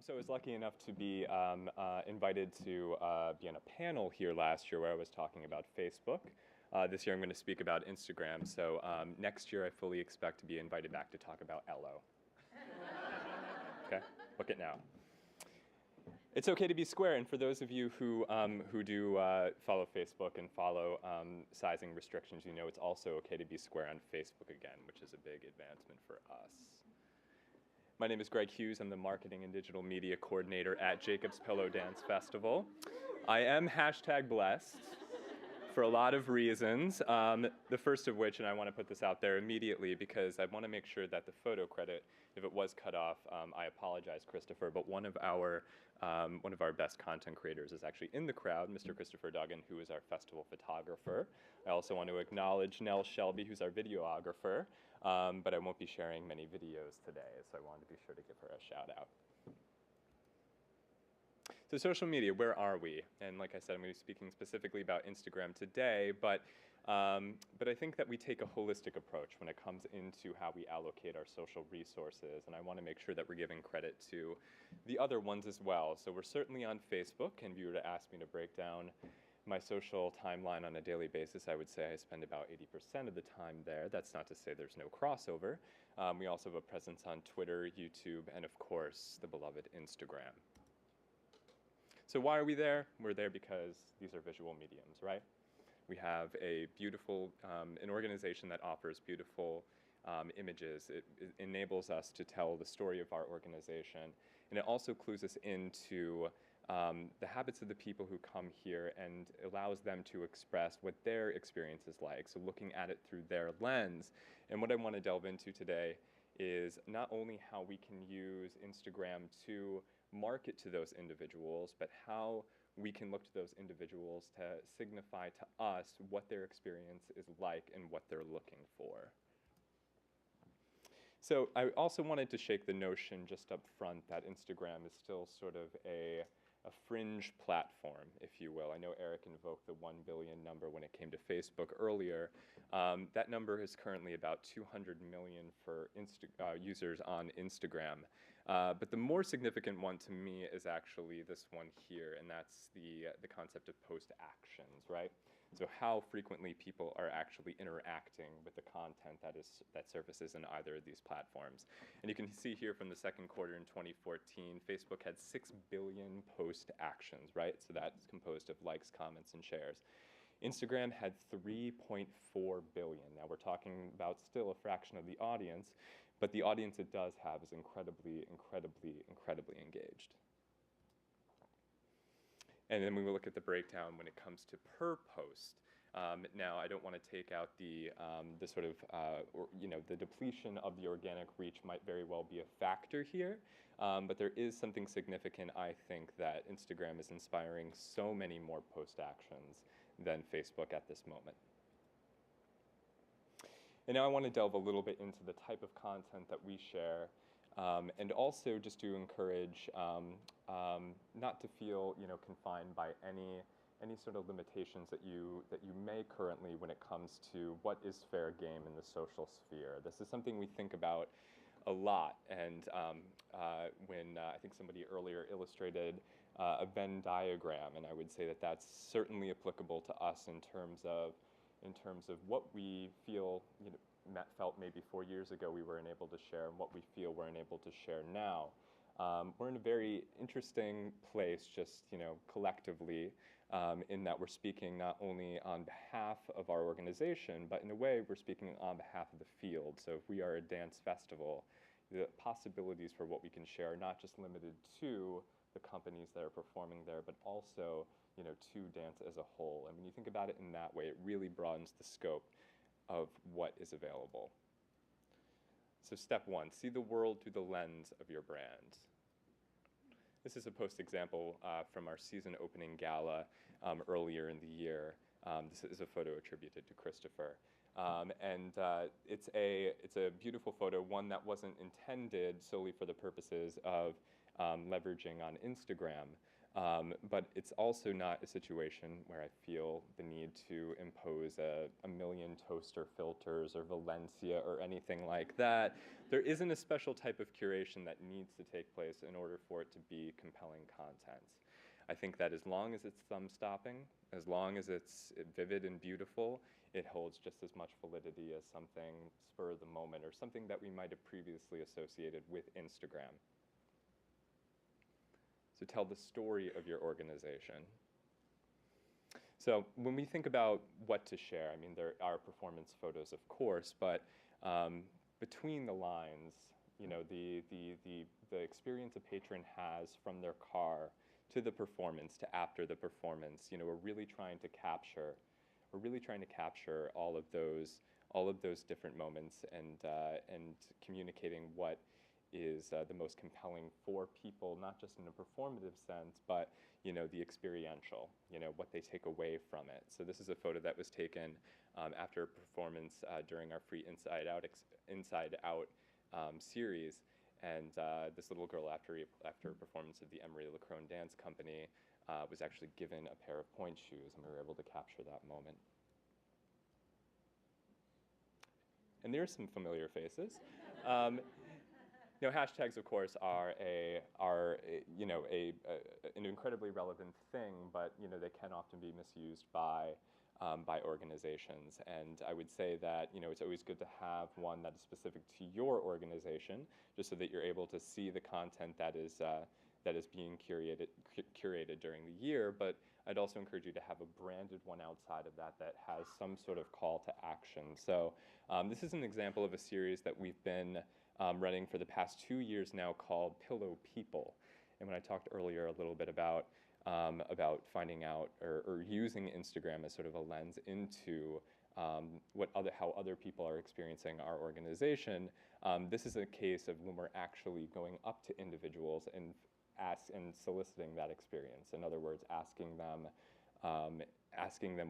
So I was lucky enough to be invited to be on a panel here last year where I was talking about Facebook. This year I'm going to speak about Instagram. So next year I fully expect to be invited back to talk about Ello. Okay, book it now. It's okay to be square, and for those of you who do follow Facebook and follow sizing restrictions, you know it's also okay to be square on Facebook again, which is a big advancement for us. My name is Greg Hughes. I'm the Marketing and Digital Media Coordinator at Jacob's Pillow Dance Festival. I am #blessed for a lot of reasons, the first of which, and I want to put this out there immediately because I want to make sure that the photo credit, if it was cut off, I apologize, Christopher, but one of our best content creators is actually in the crowd, Mr. Christopher Duggan, who is our festival photographer. I also want to acknowledge Nell Shelby, who's our videographer, but I won't be sharing many videos today, so I wanted to be sure to give her a shout out. So social media, where are we? And like I said, I'm going to be speaking specifically about Instagram today, but I think that we take a holistic approach when it comes into how we allocate our social resources, and I want to make sure that we're giving credit to the other ones as well. So we're certainly on Facebook, and if you were to ask me to break down my social timeline on a daily basis, I would say I spend about 80% of the time there. That's not to say there's no crossover. We also have a presence on Twitter, YouTube, and of course, the beloved Instagram. So why are we there? We're there because these are visual mediums, right? We have a beautiful, an organization that offers beautiful images. It enables us to tell the story of our organization, and it also clues us into the habits of the people who come here and allows them to express what their experience is like, so looking at it through their lens. And what I want to delve into today is not only how we can use Instagram to market to those individuals, but how we can look to those individuals to signify to us what their experience is like and what they're looking for. So I also wanted to shake the notion just up front that Instagram is still sort of a fringe platform, if you will. I know Eric invoked the 1 billion number when it came to Facebook earlier. That number is currently about 200 million for users on Instagram. But the more significant one to me is actually this one here, and that's the concept of post actions, right? So how frequently people are actually interacting with the content that surfaces in either of these platforms. And you can see here from the second quarter in 2014, Facebook had 6 billion post actions, right? So that's composed of likes, comments, and shares. Instagram had 3.4 billion. Now we're talking about still a fraction of the audience, but the audience it does have is incredibly, incredibly, incredibly engaged. And then we will look at the breakdown when it comes to per post. Now, I don't want to take out the sort of, the depletion of the organic reach might very well be a factor here, but there is something significant, I think, that Instagram is inspiring so many more post actions than Facebook at this moment. And now I want to delve a little bit into the type of content that we share, and also just to encourage not to feel confined by any sort of limitations that you may currently when it comes to what is fair game in the social sphere. This is something we think about a lot, and when I think somebody earlier illustrated a Venn diagram, and I would say that that's certainly applicable to us in terms of what we feel felt maybe 4 years ago we weren't able to share, and what we feel we're unable to share now. We're in a very interesting place, just collectively, in that we're speaking not only on behalf of our organization, but in a way we're speaking on behalf of the field. So if we are a dance festival, the possibilities for what we can share are not just limited to the companies that are performing there, but also to dance as a whole. And when you think about it in that way, it really broadens the scope of what is available. So step one, see the world through the lens of your brand. This is a post example from our season opening gala earlier in the year. This is a photo attributed to Christopher. It's a beautiful photo, one that wasn't intended solely for the purposes of leveraging on Instagram. But it's also not a situation where I feel the need to impose a million toaster filters or Valencia or anything like that. There isn't a special type of curation that needs to take place in order for it to be compelling content. I think that as long as it's thumb-stopping, as long as it's vivid and beautiful, it holds just as much validity as something spur of the moment or something that we might have previously associated with Instagram. So tell the story of your organization. So when we think about what to share, I mean, there are performance photos, of course, but between the lines, you know, the experience a patron has from their car to the performance to after the performance, you know, we're really trying to capture all of those different moments and communicating what is the most compelling for people, not just in a performative sense, but you know, the experiential, you know, what they take away from it. So this is a photo that was taken after a performance during our free Inside Out series, and this little girl, after a performance of the Emery Lacrone Dance Company, was actually given a pair of pointe shoes, and we were able to capture that moment. And there's some familiar faces. You know, hashtags, of course, are you know, an incredibly relevant thing, but you know, they can often be misused by organizations. And I would say that, you know, it's always good to have one that is specific to your organization, just so that you're able to see the content that is being curated during the year. But I'd also encourage you to have a branded one outside of that that has some sort of call to action. So this is an example of a series that we've been running for the past 2 years now called Pillow People. And when I talked earlier a little bit about finding out or using Instagram as sort of a lens into how other people are experiencing our organization, this is a case of when we're actually going up to individuals and soliciting that experience. In other words, asking them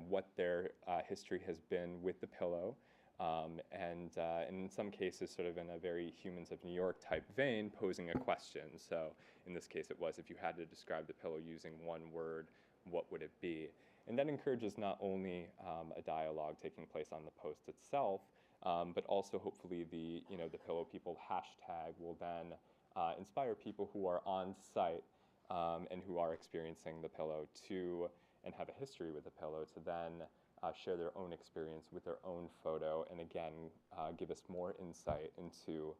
what their history has been with the pillow, and in some cases, sort of in a very Humans of New York type vein, posing a question. So in this case, it was, if you had to describe the pillow using one word, what would it be? And that encourages not only a dialogue taking place on the post itself, but also hopefully the Pillow People hashtag will then inspire people who are on site and who are experiencing the pillow and have a history with the pillow to then share their own experience with their own photo, and again, give us more insight into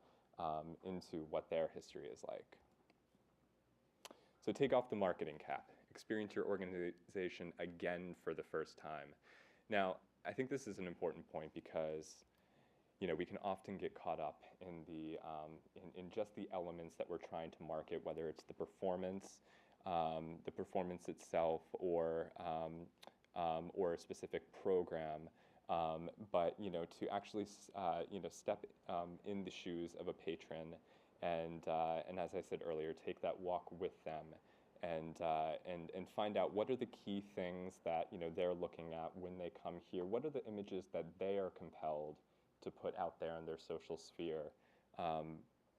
what their history is like. So take off the marketing cap. Experience your organization again for the first time. Now, I think this is an important point because, you know, we can often get caught up in in just the elements that we're trying to market, whether it's the performance itself, or a specific program. But you know, to actually step in the shoes of a patron, and as I said earlier, take that walk with them, and find out what are the key things that, you know, they're looking at when they come here. What are the images that they are compelled to put out there in their social sphere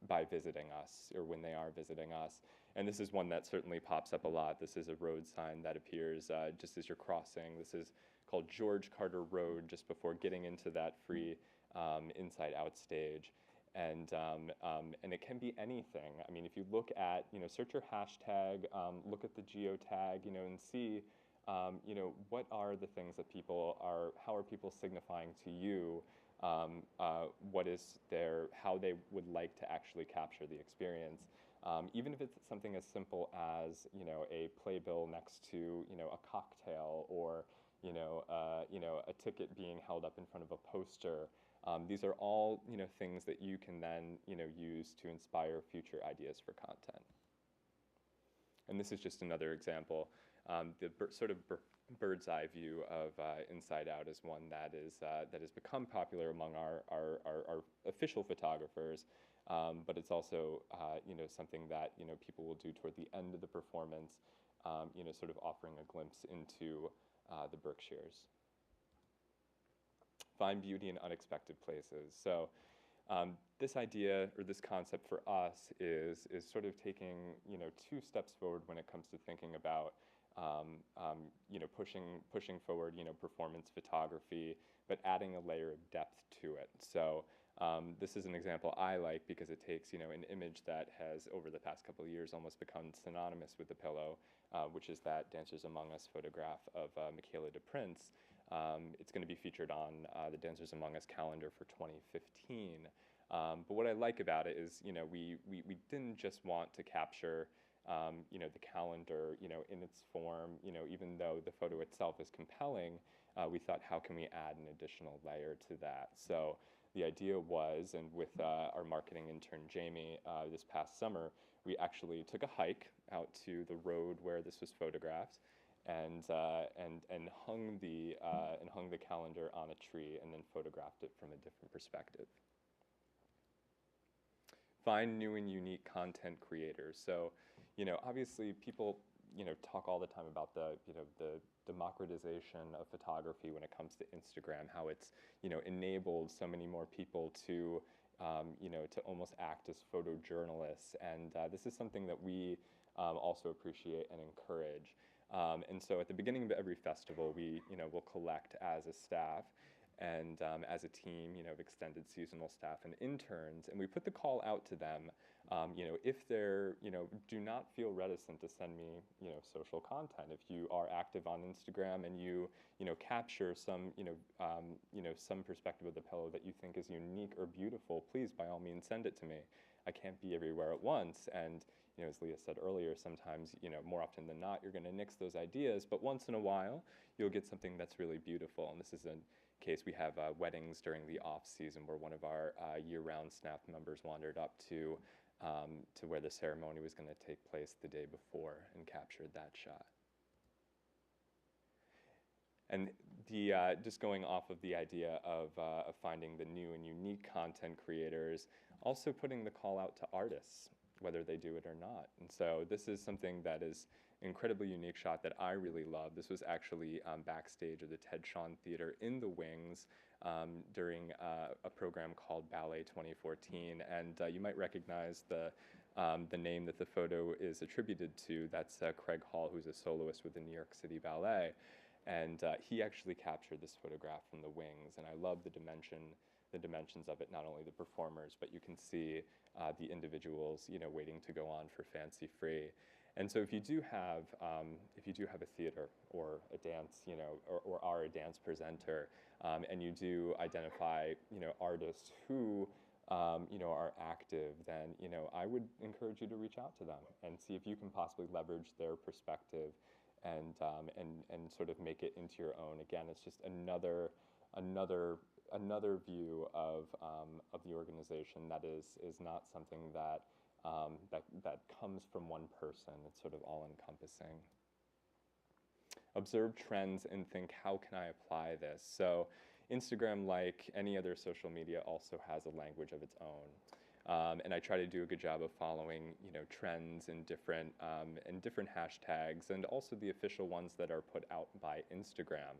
by visiting us, or when they are visiting us. And this is one that certainly pops up a lot. This is a road sign that appears just as you're crossing. This is called George Carter Road, just before getting into that free Inside Out stage. And it can be anything. I mean, if you look at, you know, search your hashtag, look at the geotag, you know, and see, you know, what are the things that how are people signifying to you how they would like to actually capture the experience. Even if it's something as simple as, you know, a playbill next to, you know, a cocktail, or, you know, a ticket being held up in front of a poster. These are all, you know, things that you can then, you know, use to inspire future ideas for content. And this is just another example. The sort of bird's eye view of Inside Out is one that has become popular among our official photographers, but it's also you know, something that, you know, people will do toward the end of the performance, you know, sort of offering a glimpse into the Berkshires. Find beauty in unexpected places. So This idea or this concept for us is sort of taking, you know, 2 steps forward when it comes to thinking about, you know, pushing forward, you know, performance photography, but adding a layer of depth to it. So this is an example I like because it takes, you know, an image that has over the past couple of years almost become synonymous with the pillow, which is that Dancers Among Us photograph of Michaela de Prince. It's going to be featured on the Dancers Among Us calendar for 2015. But what I like about it is, you know, we didn't just want to capture, you know, the calendar, you know, in its form, you know, even though the photo itself is compelling, we thought, how can we add an additional layer to that? So the idea was, and with our marketing intern, Jamie, this past summer, we actually took a hike out to the road where this was photographed and hung the calendar on a tree and then photographed it from a different perspective. Find new and unique content creators. So, you know, obviously people, you know, talk all the time about the, you know, the democratization of photography when it comes to Instagram, how it's, you know, enabled so many more people to, you know, to almost act as photojournalists. And this is something that we also appreciate and encourage. And so at the beginning of every festival, we, you know, will collect as a staff and as a team, you know, of extended seasonal staff and interns, and we put the call out to them, you know, if they're, you know, do not feel reticent to send me, you know, social content. If you are active on Instagram and you know, capture some, you know, some perspective of the pillow that you think is unique or beautiful, please, by all means, send it to me. I can't be everywhere at once, and you know, as Leah said earlier, sometimes, you know, more often than not, you're going to nix those ideas, but once in a while, you'll get something that's really beautiful, and this is a case. We have weddings during the off season where one of our year-round staff members wandered up to where the ceremony was going to take place the day before and captured that shot. And the just going off of the idea of finding the new and unique content creators, also putting the call out to artists, whether they do it or not. And so this is something that is incredibly unique shot that I really love. This was actually backstage of the Ted Shawn Theater in the Wings during a program called Ballet 2014, and you might recognize the name that the photo is attributed to. That's Craig Hall, who's a soloist with the New York City Ballet, and he actually captured this photograph from the wings, and I love the dimensions of it, not only the performers, but you can see the individuals, you know, waiting to go on for Fancy Free. And so if you do have a theater or a dance, you know, or are a dance presenter, and you do identify, you know, artists who, you know, are active, then, you know, I would encourage you to reach out to them and see if you can possibly leverage their perspective and sort of make it into your own. Again, it's just another view of the organization that is not something that that comes from one person. It's sort of all-encompassing. Observe trends and think, how can I apply this? So Instagram, like any other social media, also has a language of its own. And I try to do a good job of following, you know, trends in different hashtags, and also the official ones that are put out by Instagram.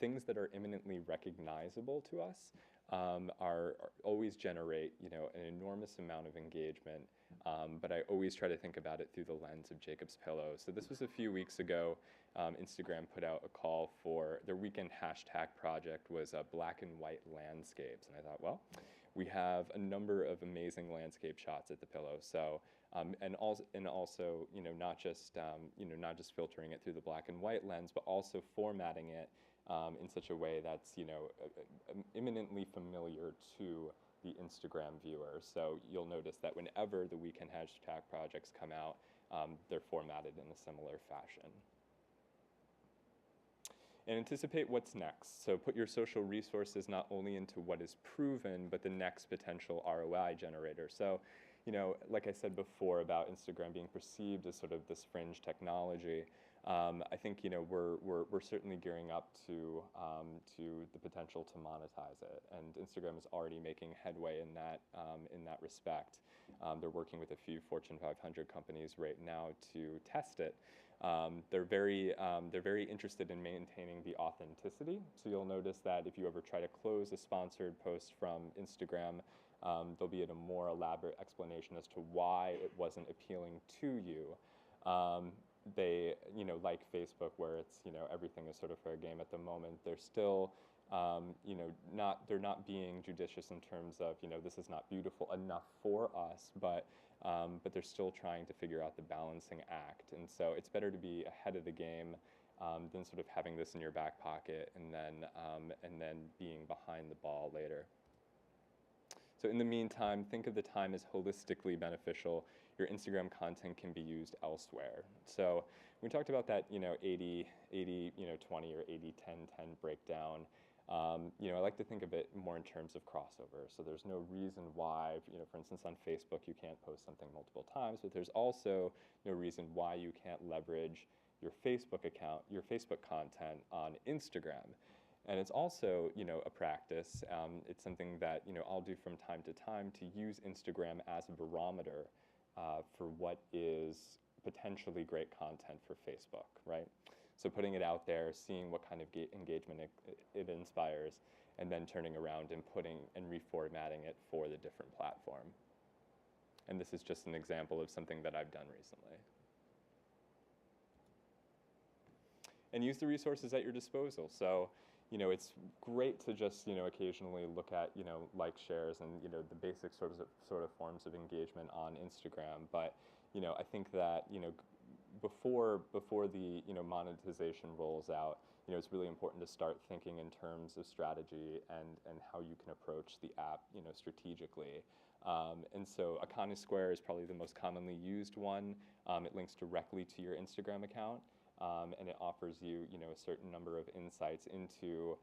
Things that are eminently recognizable to us are always generate, you know, an enormous amount of engagement. But I always try to think about it through the lens of Jacob's Pillow. So this was a few weeks ago. Instagram put out a call for their weekend hashtag project was black and white landscapes, and I thought, well, we have a number of amazing landscape shots at the Pillow. So and also, you know, not just filtering it through the black and white lens, but also formatting it in such a way that's, you know, eminently familiar to the Instagram viewer. So you'll notice that whenever the weekend hashtag projects come out, they're formatted in a similar fashion. And anticipate what's next. So put your social resources not only into what is proven, but the next potential ROI generator. So, you know, like I said before about Instagram being perceived as sort of this fringe technology, I think, you know, we're certainly gearing up to the potential to monetize it, and Instagram is already making headway in that respect. They're working with a few Fortune 500 companies right now to test it. They're very interested in maintaining the authenticity. So you'll notice that if you ever try to close a sponsored post from Instagram, there'll be a more elaborate explanation as to why it wasn't appealing to you. They, like Facebook, where it's, everything is sort of fair game at the moment, they're still, they're not being judicious in terms of, this is not beautiful enough for us, but they're still trying to figure out the balancing act. And so it's better to be ahead of the game than sort of having this in your back pocket and then being behind the ball later. So in the meantime, think of the time as holistically beneficial. Your Instagram content can be used elsewhere. So we talked about that, 80, 20 or 80, 10, 10 breakdown. I like to think of it more in terms of crossover. So there's no reason why, for instance, on Facebook, you can't post something multiple times, but there's also no reason why you can't leverage your Facebook account, your Facebook content on Instagram. And it's also, a practice. It's something that, I'll do from time to time to use Instagram as a barometer for what is potentially great content for Facebook, right? So putting it out there, seeing what kind of engagement it inspires, and then turning around and putting and reformatting it for the different platform. And this is just an example of something that I've done recently. And use the resources at your disposal. So, it's great to just, occasionally look at, like, shares and, the basic sort of forms of engagement on Instagram. But, I think that, before the, monetization rolls out, it's really important to start thinking in terms of strategy and how you can approach the app, strategically. And so Iconosquare is probably the most commonly used one. It links directly to your Instagram account. And it offers you, a certain number of insights into,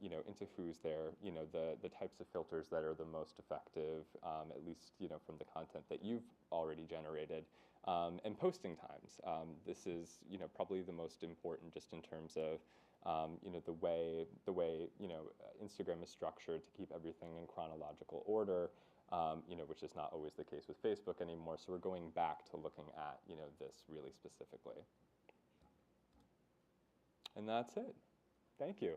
into who's there, the types of filters that are the most effective, at least, from the content that you've already generated, and posting times. This is, probably the most important just in terms of, the way Instagram is structured to keep everything in chronological order. Which is not always the case with Facebook anymore. So we're going back to looking at, this really specifically. And that's it. Thank you.